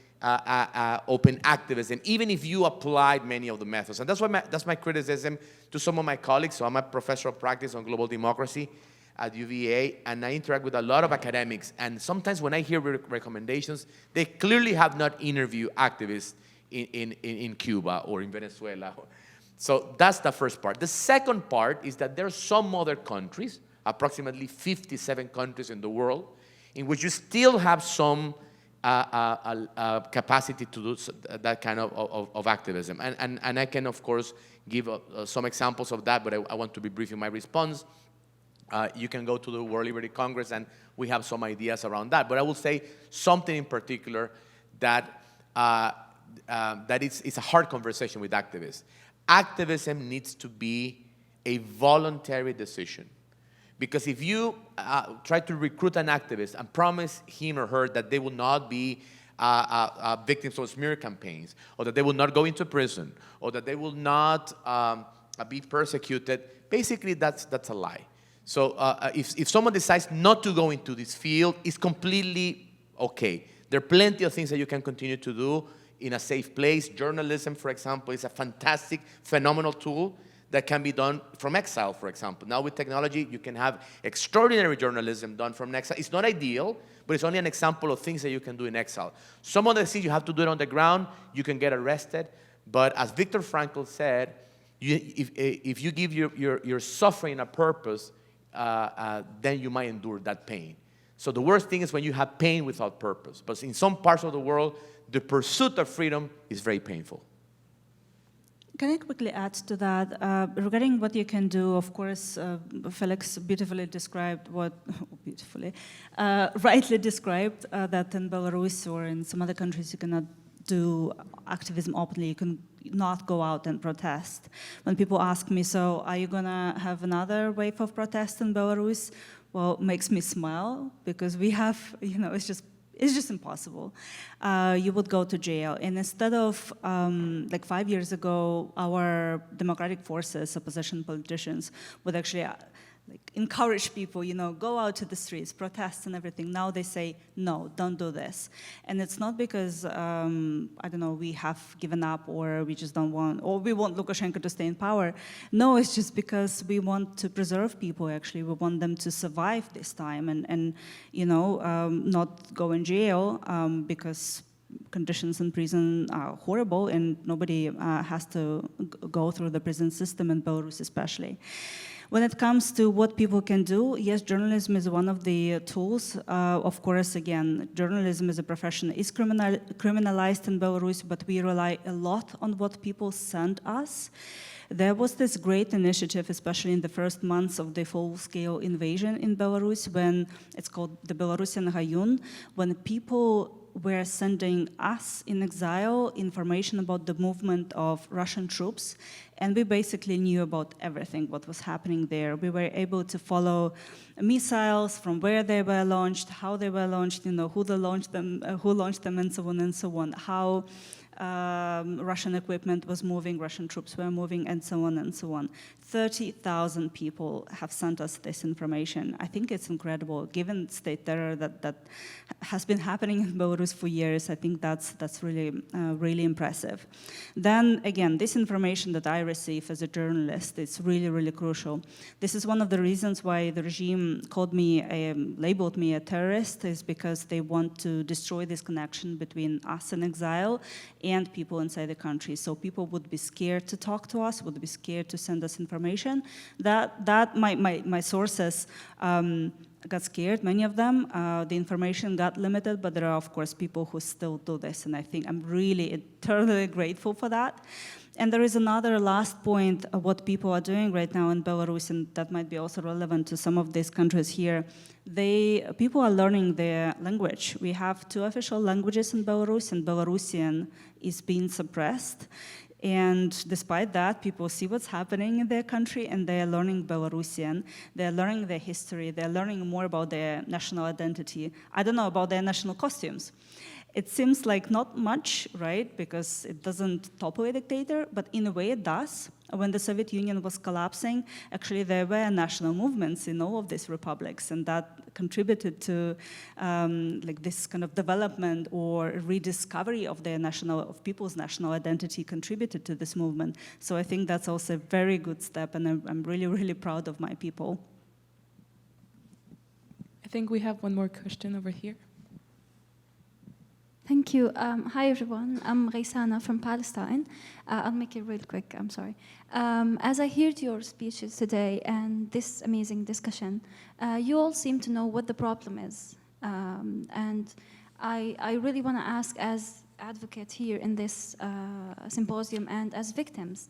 open activism, even if you applied many of the methods. And that's my criticism to some of my colleagues. So I'm a professor of practice on global democracy at UVA, and I interact with a lot of academics. And sometimes when I hear recommendations, they clearly have not interviewed activists in Cuba or in Venezuela. So that's the first part. The second part is that there are some other countries, approximately 57 countries in the world, in which you still have some capacity to do that kind of activism. And I can, of course, give some examples of that, but I want to be brief in my response. You can go to the World Liberty Congress, and we have some ideas around that. But I will say something in particular that it's a hard conversation with activists. Activism needs to be a voluntary decision. Because if you try to recruit an activist and promise him or her that they will not be victims of smear campaigns, or that they will not go into prison, or that they will not be persecuted, basically that's a lie. So if someone decides not to go into this field, it's completely okay. There are plenty of things that you can continue to do in a safe place. Journalism, for example, is a fantastic, phenomenal tool that can be done from exile, for example. Now with technology, you can have extraordinary journalism done from exile. It's not ideal, but it's only an example of things that you can do in exile. Some of the things you have to do it on the ground, you can get arrested. But as Viktor Frankl said, if you give your suffering a purpose, then you might endure that pain. So the worst thing is when you have pain without purpose. But in some parts of the world, the pursuit of freedom is very painful. Can I quickly add to that? Regarding what you can do, of course, Felix beautifully described rightly described that in Belarus or in some other countries you cannot do activism openly, you can not go out and protest. When people ask me, so are you gonna have another wave of protest in Belarus? Well, it makes me smile because we have, it's just impossible. You would go to jail. And instead of, like 5 years ago, our democratic forces, opposition politicians, would actually encourage people, go out to the streets, protest and everything. Now they say, no, don't do this. And it's not because, we have given up or we just don't want, or we want Lukashenko to stay in power. No, it's just because we want to preserve people, actually. We want them to survive this time and not go in jail because conditions in prison are horrible and nobody has to go through the prison system in Belarus especially. When it comes to what people can do, yes, journalism is one of the tools. Of course, again, journalism as a profession is criminalized in Belarus, but we rely a lot on what people send us. There was this great initiative, especially in the first months of the full-scale invasion in Belarus, when it's called the Belarusian Rayun, when people were sending us in exile information about the movement of Russian troops, and we basically knew about everything, what was happening there. We were able to follow missiles, from where they were launched, how they were launched, who launched them, and so on, how Russian equipment was moving, Russian troops were moving, and so on and so on. 30,000 people have sent us this information. I think it's incredible, given state terror that has been happening in Belarus for years. I think that's really, really impressive. Then again, this information that I receive as a journalist, it's really, really crucial. This is one of the reasons why the regime labeled me a terrorist, is because they want to destroy this connection between us in exile and people inside the country. So people would be scared to talk to us, would be scared to send us information. My sources got scared, many of them. The information got limited, but there are, of course, people who still do this, and I think I'm really eternally grateful for that. And there is another last point of what people are doing right now in Belarus, and that might be also relevant to some of these countries here. People are learning their language. We have 2 official languages in Belarus, and Belarusian is being suppressed. And despite that, people see what's happening in their country, and they are learning Belarusian. They're learning their history. They're learning more about their national identity. I don't know about their national costumes. It seems like not much, right? Because it doesn't topple a dictator, but in a way it does. When the Soviet Union was collapsing, actually there were national movements in all of these republics, and that contributed to like this kind of development or rediscovery of people's national identity contributed to this movement. So I think that's also a very good step, and I'm really, really proud of my people. I think we have one more question over here. Thank you. Hi, everyone. I'm Raysana from Palestine. I'll make it real quick. I'm sorry. As I heard your speeches today and this amazing discussion, you all seem to know what the problem is. And I really want to ask, as advocates here in this symposium and as victims,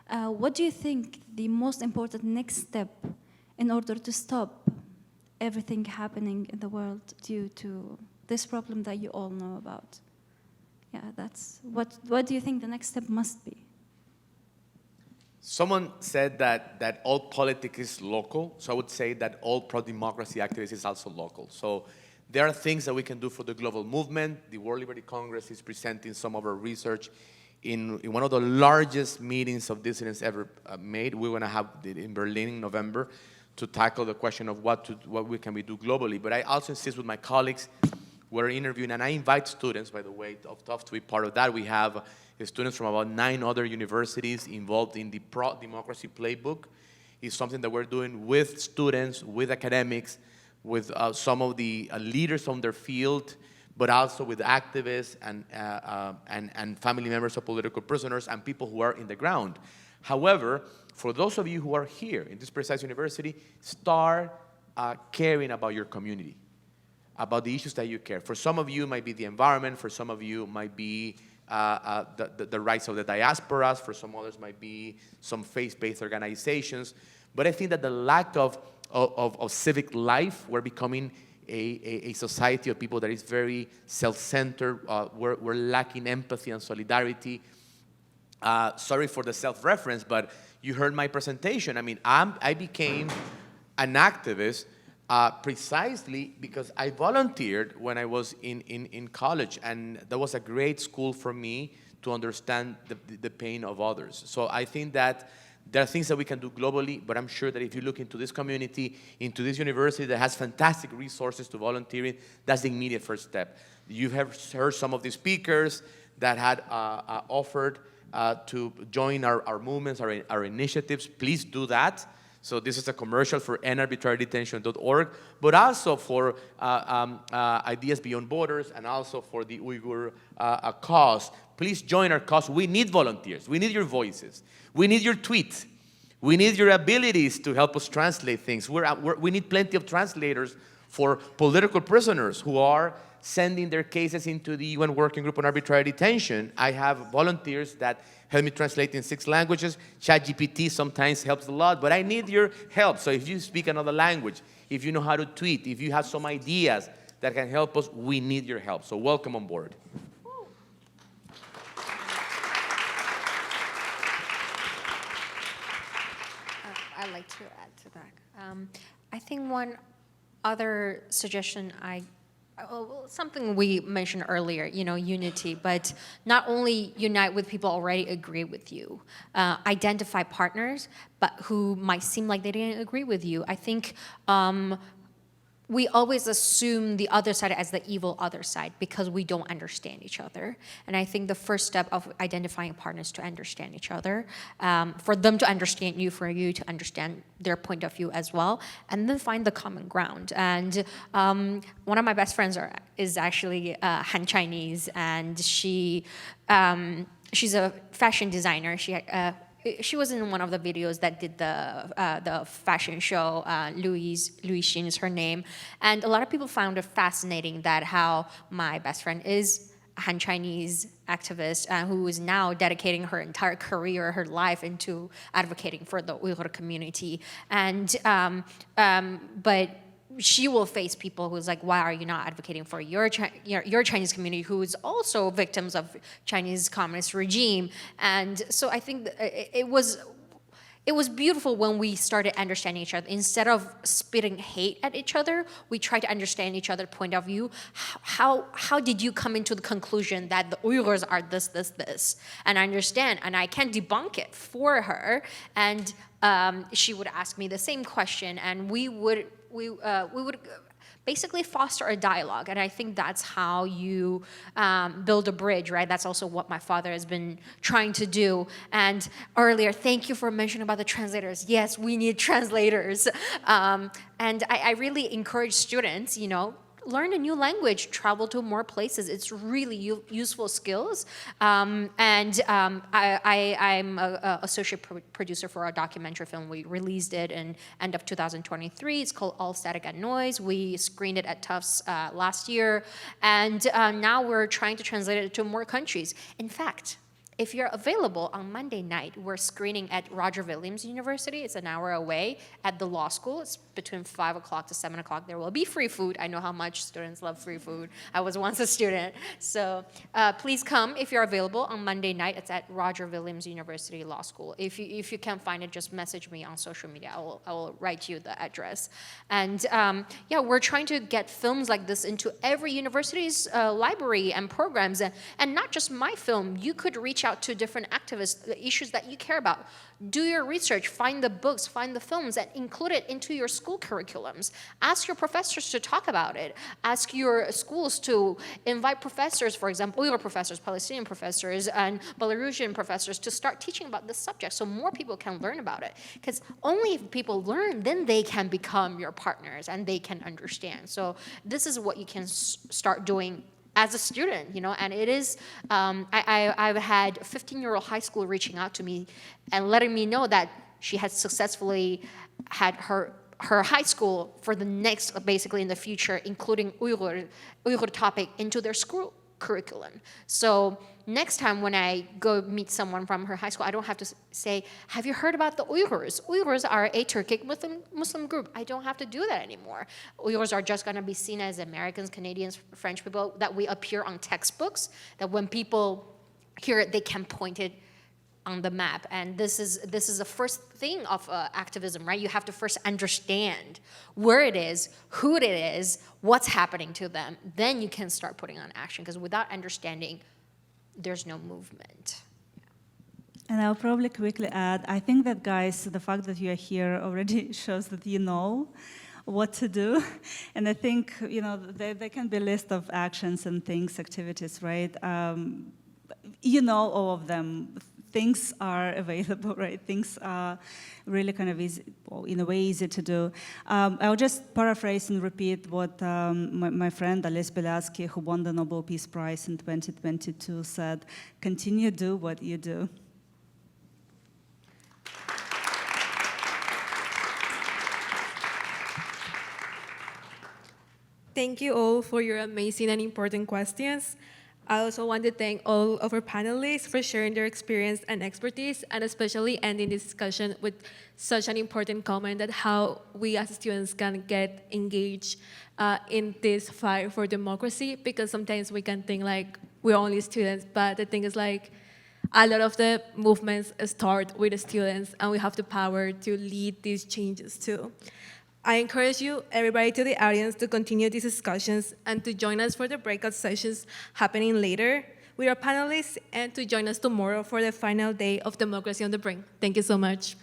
what do you think the most important next step in order to stop everything happening in the world due to this problem that you all know about? Yeah, that's what do you think the next step must be? Someone said that all politics is local, so I would say that all pro-democracy activism is also local. So there are things that we can do for the global movement. The World Liberty Congress is presenting some of our research in one of the largest meetings of dissidents ever made. We're going to have it in Berlin in November to tackle the question of what we can do globally. But I also insist with my colleagues. We're interviewing, and I invite students, by the way, to be part of that. We have students from about 9 other universities involved in the pro-democracy playbook. It's something that we're doing with students, with academics, with some of the leaders on their field, but also with activists and family members of political prisoners and people who are in the ground. However, for those of you who are here in this precise university, start caring about your community, about the issues that you care. For some of you, it might be the environment. For some of you, it might be the rights of the diasporas. For some others, might be some faith-based organizations. But I think that the lack of civic life, we're becoming a society of people that is very self-centered. We're lacking empathy and solidarity. Sorry for the self-reference, but you heard my presentation. I mean, I became an activist precisely because I volunteered when I was in college, and that was a great school for me to understand the pain of others. So I think that there are things that we can do globally, but I'm sure that if you look into this community, into this university that has fantastic resources to volunteering, that's the immediate first step. You have heard some of the speakers that had offered to join our movements, our initiatives. Please do that. So this is a commercial for endarbitrarydetention.org, but also for Ideas Beyond Borders and also for the Uyghur cause. Please join our cause. We need volunteers. We need your voices. We need your tweets. We need your abilities to help us translate things. We need plenty of translators for political prisoners who are sending their cases into the UN Working Group on Arbitrary Detention. I have volunteers that help me translate in 6 languages. ChatGPT sometimes helps a lot, but I need your help. So if you speak another language, if you know how to tweet, if you have some ideas that can help us, we need your help. So welcome on board. I'd like to add to that. I think one other suggestion I something we mentioned earlier, unity, but not only unite with people already agree with you, identify partners, but who might seem like they didn't agree with you. I think we always assume the other side as the evil other side because we don't understand each other. And I think the first step of identifying partners to understand each other, for them to understand you, for you to understand their point of view as well, and then find the common ground. And one of my best friends is actually Han Chinese, and she's a fashion designer. She was in one of the videos that did the fashion show. Louise Xin is her name, and a lot of people found it fascinating that how my best friend is a Han Chinese activist who is now dedicating her entire career, her life into advocating for the Uyghur community, and but she will face people who's like, why are you not advocating for your Chinese community who is also victims of Chinese communist regime? And so I think it was beautiful when we started understanding each other. Instead of spitting hate at each other, we tried to understand each other's point of view. How did you come into the conclusion that the Uyghurs are this? And I understand, and I can debunk it for her. And she would ask me the same question, and we would basically foster a dialogue. And I think that's how you build a bridge, right? That's also what my father has been trying to do. And earlier, thank you for mentioning about the translators. Yes, we need translators. And I really encourage students, learn a new language, travel to more places. It's really useful skills. I'm an associate producer for our documentary film. We released it in end of 2023. It's called All Static and Noise. We screened it at Tufts last year. And now we're trying to translate it to more countries. In fact, if you're available on Monday night, we're screening at Roger Williams University. It's an hour away at the law school. It's between 5 o'clock to 7 o'clock. There will be free food. I know how much students love free food. I was once a student. So please come if you're available on Monday night. It's at Roger Williams University Law School. If you can't find it, just message me on social media. I will write you the address. And we're trying to get films like this into every university's library and programs. And not just my film. You could reach out to different activists, the issues that you care about. Do your research, find the books, find the films, and include it into your school curriculums. Ask your professors to talk about it. Ask your schools to invite professors, for example, Uyghur professors, Palestinian professors, and Belarusian professors to start teaching about this subject so more people can learn about it. Because only if people learn, then they can become your partners and they can understand. So this is what you can start doing as a student, and it is, I've had a 15-year-old high school reaching out to me and letting me know that she had successfully had her high school for the next, basically in the future, including Uyghur topic into their school curriculum. So next time when I go meet someone from her high school, I don't have to say, have you heard about the Uyghurs? Uyghurs are a Turkic Muslim group. I don't have to do that anymore. Uyghurs are just going to be seen as Americans, Canadians, French people, that we appear on textbooks, that when people hear it, they can point it on the map. And this is the first thing of activism, right? You have to first understand where it is, who it is, what's happening to them. Then you can start putting on action, because without understanding, there's no movement. And I'll probably quickly add, I think that, guys, the fact that you are here already shows that you know what to do. And I think, there can be a list of actions and things, activities, right? All of them. Things are available, right? Things are really kind of easy, well, in a way easy to do. I'll just paraphrase and repeat what my friend Alice Belatsky, who won the Nobel Peace Prize in 2022, said: continue to do what you do. Thank you all for your amazing and important questions. I also want to thank all of our panelists for sharing their experience and expertise, and especially ending this discussion with such an important comment that how we as students can get engaged in this fight for democracy, because sometimes we can think like we're only students, but the thing is like a lot of the movements start with the students, and we have the power to lead these changes too. I encourage you, everybody to the audience, to continue these discussions and to join us for the breakout sessions happening later with our panelists, and to join us tomorrow for the final day of Democracy on the Brink. Thank you so much.